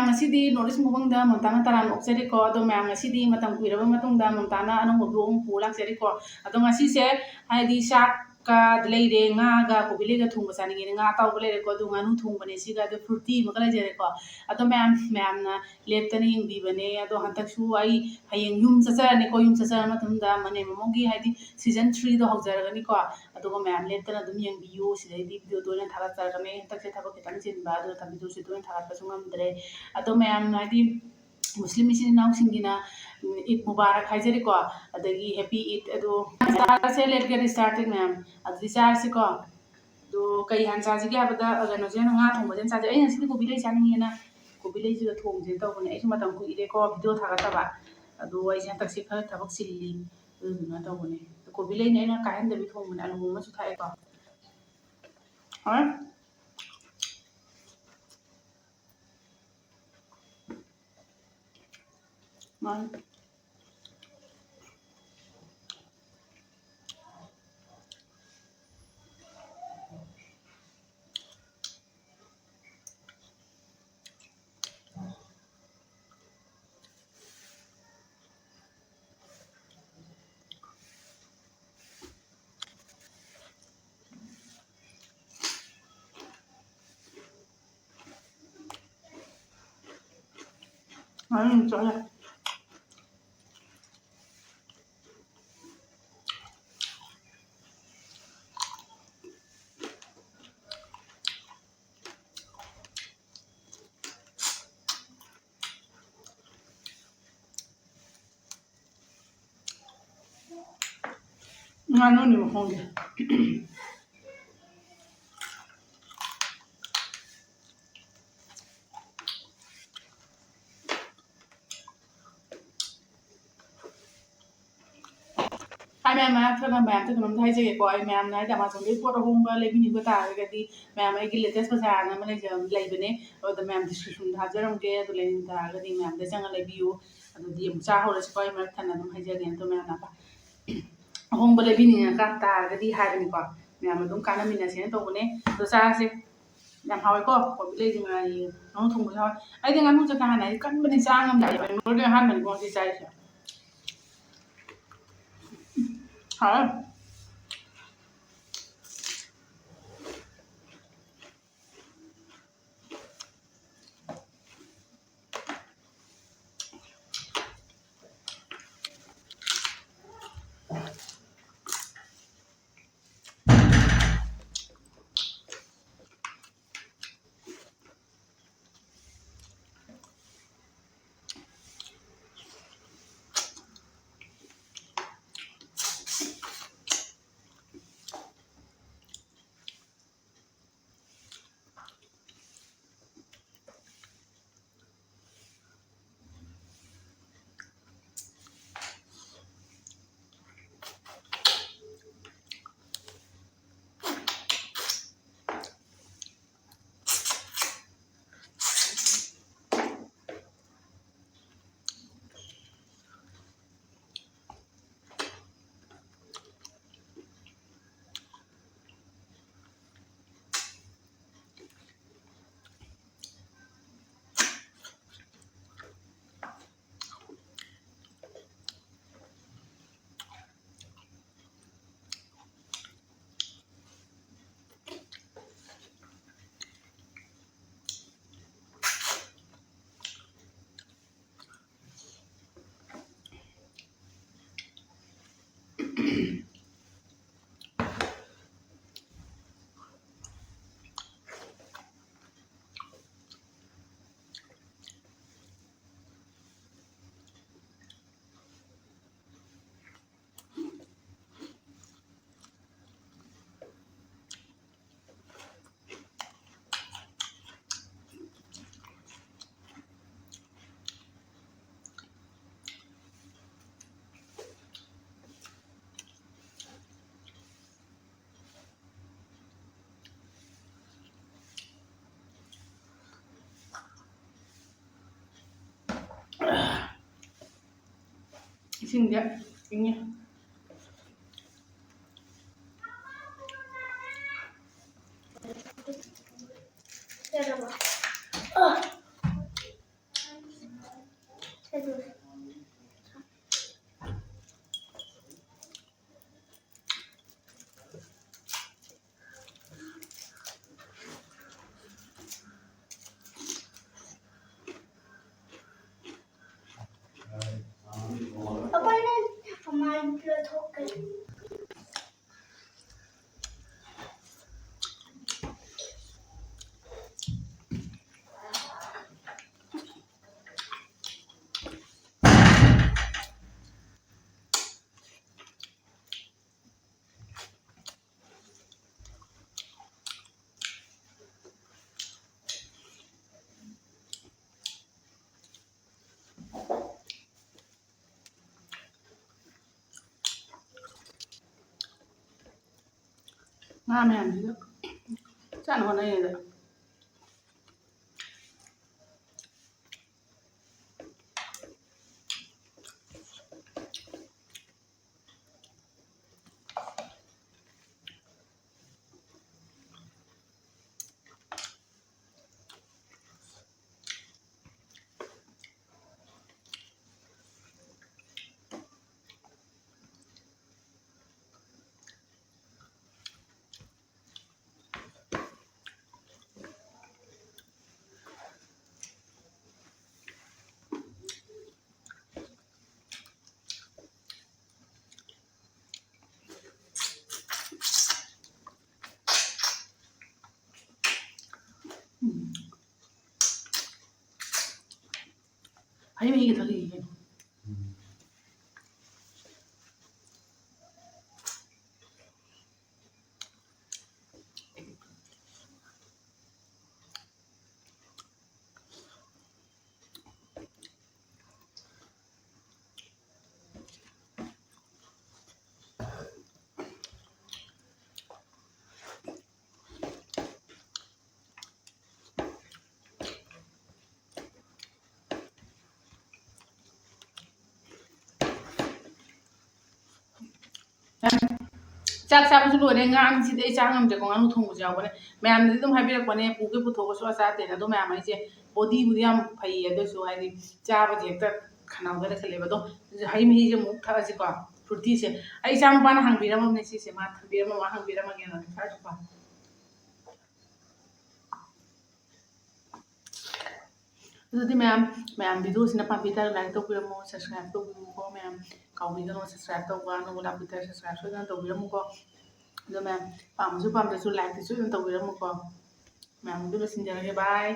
ꯃꯌꯥꯝ ꯉꯁꯤꯗꯤ north east ꯃꯨꯛꯕꯥꯡꯗ ꯃꯝꯇꯥꯅ ꯇꯔꯥꯝꯅ ꯑꯣꯛꯆꯔꯤꯀꯣ ꯑꯗꯣ ꯃꯌꯥꯝ ꯉꯁꯤꯗꯤ ꯃꯇꯝ ꯀꯨꯏꯔꯕ ꯃꯇꯨꯡꯗ ꯃꯝꯇꯥꯅ ꯑꯅꯧꯕ ꯕ꯭ꯂꯣꯛ ꯑꯃ ꯄꯨꯔ ꯂꯥꯛꯆꯔꯤꯀꯣ ꯑꯗꯣ ꯉꯁꯤꯁꯦ ꯍꯥꯏꯗꯤ ꯆꯥꯛꯀ ꯂꯩꯔꯦ ꯉꯥꯒ ꯀꯣꯕꯤꯂꯩꯒ ꯊꯣꯡꯕ ꯆꯥꯅꯤꯡꯉꯦꯅ ꯉꯥ ꯑꯇꯥꯎꯕ ꯂꯩꯔꯦꯀꯣ ꯑꯗꯨ ꯉꯥꯅꯨ ꯊꯣꯡꯕꯅꯦ ꯁꯤꯒ ꯑꯗꯨ ꯐ꯭ꯔꯨꯇꯤ ꯑꯃꯒ ꯂꯩꯖꯔꯦꯀꯣ ꯑꯗꯣ ꯃꯌꯥꯝꯅ ꯂꯦꯞꯇꯅ ꯌꯦꯡꯕꯤꯕꯅꯦ ꯑꯗꯣ ꯍꯟꯗꯛꯁꯨ ꯑꯩ ꯍꯌꯦꯡ ꯌꯨꯝ ꯆꯠꯆꯔꯅꯤꯀꯣ ꯌꯨꯝ ꯆꯠꯆꯔ ꯃꯇꯨꯡꯗ ꯃꯅꯦꯝ ꯃꯃꯣꯒꯤ ꯍꯥꯏꯗꯤ ꯁꯤꯖꯟ 3ꯗꯣ ꯍꯧꯖꯔꯒꯅꯤꯀꯣ ꯑꯗꯨꯒ ꯃꯌꯥꯝ ꯂꯦꯞꯇꯅ ꯑꯗꯨꯝ ꯌꯦꯡꯕꯤꯌꯨ ꯁꯤꯗꯩꯗꯤ ꯚꯤꯗꯤꯑꯣ ꯇꯣꯏꯅ ꯊꯥꯒꯠꯆꯔꯛꯀꯅꯤ ꯍꯟꯗꯛꯁꯦ ꯊꯕꯛ ꯈꯤꯇꯪ ꯆꯤꯟꯕ ꯑꯗꯨꯅ ꯚꯤꯗꯤꯑꯣꯁꯦ ꯇꯣꯏꯅ ꯊꯥꯒꯠꯄꯁꯨ ꯉꯝꯗ꯭ꯔꯦ ꯑꯗꯣ ꯃꯌꯥꯝꯅ ꯍꯥꯏꯗꯤ ꯃꯨꯁꯂꯤꯝ ꯏꯆꯤꯟ ꯏꯅꯥꯎꯁꯤꯡꯒꯤꯅ ꯏꯠ ꯃꯨꯕꯥꯔꯛ ꯍꯥꯏꯖꯔꯤꯀꯣ ꯑꯗꯒꯤ ꯍꯦꯄꯤ ꯏꯠ ꯑꯗꯣ ꯆꯥꯔꯁꯦ ꯂꯦꯠ ꯒꯦꯠ ꯁ꯭ꯇꯥꯔꯇꯦꯗ ꯃꯌꯥꯝ ꯑꯗꯨꯗꯤ ꯆꯥꯔꯁꯤꯀꯣ ꯑꯗꯣ ꯀꯩ ꯍꯥꯟꯅ ꯆꯥꯁꯤꯒꯦ ꯍꯥꯏꯕꯗ ꯀꯩꯅꯣꯁꯦ ꯉꯥ ꯊꯣꯡꯕꯁꯦ ꯆꯥꯁꯦ ꯑꯩ ꯉꯁꯤꯗꯤ ꯀꯣꯕꯤꯂꯩ ꯆꯥꯅꯤꯡꯉꯦꯅ ꯀꯣꯕꯤꯂꯩꯁꯤꯒ ꯊꯣꯡꯁꯦꯅ ꯇꯧꯕꯅꯦ ꯑꯩꯁꯨ ꯃꯇꯝ ꯀꯨꯏꯔꯦꯀꯣ ꯚꯤꯗꯤꯑꯣ ꯊꯥꯒꯠꯇꯕ ꯑꯗꯣ ꯑꯩꯁꯦ ꯍꯟꯗꯛꯁꯦ ꯈꯔ ꯊꯕꯛ ꯆꯤꯜꯂꯤ ꯑꯗꯨꯗꯨꯅ ꯇꯧꯕꯅꯦ ꯀꯣꯕꯤꯂꯩꯅ ꯑꯩꯅ ꯀꯥꯏꯍꯟꯗꯕꯤ ꯊꯣꯡꯕꯅꯦ ꯑꯂꯨ ꯑꯃꯁꯨ ꯊꯥꯛꯑꯦꯀꯣ ꯍꯣꯏ ꯃꯥꯅꯤ ꯆꯠꯂꯦ ꯉꯥꯅꯨꯅꯤ ꯃꯈꯣꯡꯁꯦ ꯑꯩ ꯃꯌꯥꯝꯁꯦ ꯀꯩꯅꯣꯝꯇ ꯍꯥꯏꯖꯒꯦꯀꯣ ꯑꯩ ꯃꯌꯥꯝꯅ ꯍꯥꯏꯗꯤ ꯑꯃꯥꯖꯣꯟꯗꯒꯤ ꯄꯣꯠ ꯑꯍꯣꯡꯕ ꯂꯩꯕꯤꯅꯤꯡꯕ ꯇꯥꯔꯒꯗꯤ ꯃꯌꯥꯝ ꯑꯩꯒꯤ ꯂꯦꯇꯦꯁ ꯕꯖꯥꯔꯅ ꯑꯃ ꯂꯩꯕꯅꯦ ꯑꯗꯨꯗ ꯃꯌꯥꯝ ꯗꯤꯁꯀ꯭ꯔꯤꯞꯁꯟꯗ ꯍꯥꯞꯆꯔꯝꯒꯦ ꯑꯗꯨ ꯂꯩꯅꯤꯡ ꯇꯥꯔꯒꯗꯤ ꯃꯌꯥꯝꯗ ꯆꯪꯉ ꯂꯩꯕꯤꯌꯨ ꯑꯗꯨꯗꯤ ꯑꯃꯨꯛ ꯆꯥꯍꯧꯔꯁꯤꯀꯣ ꯑꯩ ꯃꯔꯛ ꯊꯟꯅ ꯑꯗꯨꯝ ꯍꯥꯏꯖꯒꯦꯅ ꯑꯗꯣ ꯃꯌꯥꯝꯅ ꯑꯍꯣꯡꯕ ꯂꯩꯕꯤꯅꯤꯡꯉꯛ ꯇꯥꯔꯒꯗꯤ ꯍꯥꯏꯕꯅꯤꯀꯣ ꯃꯌꯥꯝ ꯑꯗꯨꯝ ꯀꯥꯟꯅꯃꯤꯟꯅꯁꯦꯅ ꯇꯧꯕꯅꯦ ꯑꯗꯣ ꯆꯥꯔꯁꯦ ꯌꯥꯝ ꯍꯥꯎꯋꯦꯀꯣ ꯀꯣꯕꯤꯂꯩꯁꯦ ꯉꯥꯅꯨ ꯊꯣꯡꯕꯁꯨ ꯍꯥꯎꯋꯦ ꯑꯩꯗꯤ ꯉꯥꯅꯨꯁꯦ ꯀꯥ ꯍꯥꯟꯅ ꯑꯩꯗꯤ ꯀꯟꯕꯅꯤ ꯆꯥ ꯉꯝꯗꯦꯕ ꯅꯣꯔꯗꯤ ꯑꯍꯥꯟꯕꯅꯤꯀꯣ ꯉꯁꯤ ꯆꯥꯔꯤꯁꯦ ꯍꯥꯎꯋꯦ 이신데 이게 ꯉꯥ ꯃꯌꯥꯝꯁꯤꯒ ꯆꯥꯅ ꯍꯣꯠꯅꯩꯉꯩꯗ ꯍꯩ ꯃꯍꯤꯒ ꯊꯛꯏ ꯀꯩꯅꯣ ꯆꯥꯛ ꯆꯥꯕꯁꯨ ꯂꯣꯏꯔꯦ ꯉꯥꯡꯁꯤꯗꯤ ꯑꯩ ꯆꯥ ꯉꯝꯗ꯭ꯔꯦꯀꯣ ꯉꯥꯅꯨ ꯊꯣꯡꯕꯁꯨ ꯌꯥꯎꯕꯅꯦ ꯃꯌꯥꯝꯗꯗꯤ ꯑꯗꯨꯝ ꯍꯥꯏꯕꯤꯔꯛꯄꯅꯦ ꯄꯨꯒꯦ ꯄꯨꯊꯣꯛꯑꯁꯨ ꯆꯥꯗꯦꯅ ꯑꯗꯣ ꯃꯌꯥꯝ ꯑꯩꯁꯦ ꯕꯣꯗꯤꯕꯨꯗꯤ ꯌꯥꯝ ꯐꯩꯌꯦ ꯑꯗꯨꯁꯨ ꯍꯥꯏꯗꯤ ꯆꯥꯕꯁꯦ ꯍꯦꯛꯇ ꯈꯅꯥꯎꯗ ꯂꯩꯈꯠꯂꯦꯕ ꯑꯗꯣ ꯍꯩ ꯃꯍꯤꯁꯦ ꯑꯃꯨꯛ ꯊꯛꯑꯁꯤꯀꯣ ꯐ꯭ꯔꯨꯇꯤꯁꯦ ꯑꯩ ꯏꯆꯥ ꯅꯨꯄꯥꯅ ꯍꯪꯕꯤꯔꯝꯃꯕꯅꯦ ꯁꯤꯁꯦ ꯃꯥ ꯊꯝꯕꯤꯔꯝꯃ ꯃꯥ ꯍꯪꯕꯤꯔꯝꯃꯒꯦꯅ ꯊꯛꯑꯁꯤꯀꯣ ꯑꯗꯨꯗꯤ ꯃꯌꯥꯝ ꯚꯤꯗꯤꯑꯣꯁꯤꯅ ꯄꯥꯝꯕꯤ ꯇꯥꯔꯒ ꯂꯥꯏꯛ ꯇꯧꯕꯤꯔꯝꯃꯣ ꯁꯕꯁꯀ꯭ꯔꯥꯏꯕ ꯇꯧꯕꯤꯔꯝꯃꯣꯀꯣ ꯃꯌꯥꯝ ꯀꯥꯎꯕꯤꯒꯅꯣ ꯁꯕꯁꯀ꯭ꯔꯥꯏꯕ ꯇꯧꯕ ꯑꯅꯧꯕ ꯂꯥꯛꯄꯤꯗ ꯁꯕꯁꯀ꯭ꯔꯥꯏꯕ ꯁꯣꯏꯗꯅ ꯇꯧꯕꯤꯔꯝꯃꯨꯀꯣ ꯑꯗꯣ ꯃꯌꯥꯝ ꯄꯥꯝꯃꯁꯨ ꯄꯥꯝꯗ꯭ꯔꯁꯨ ꯂꯥꯏꯛꯇꯤ ꯁꯣꯏꯗꯅ ꯇꯧꯕꯤꯔꯝꯃꯨꯀꯣ ꯃꯌꯥꯝ ꯑꯗꯨ ꯂꯣꯏꯁꯤꯟꯖꯔꯒꯦ ꯕꯥꯏ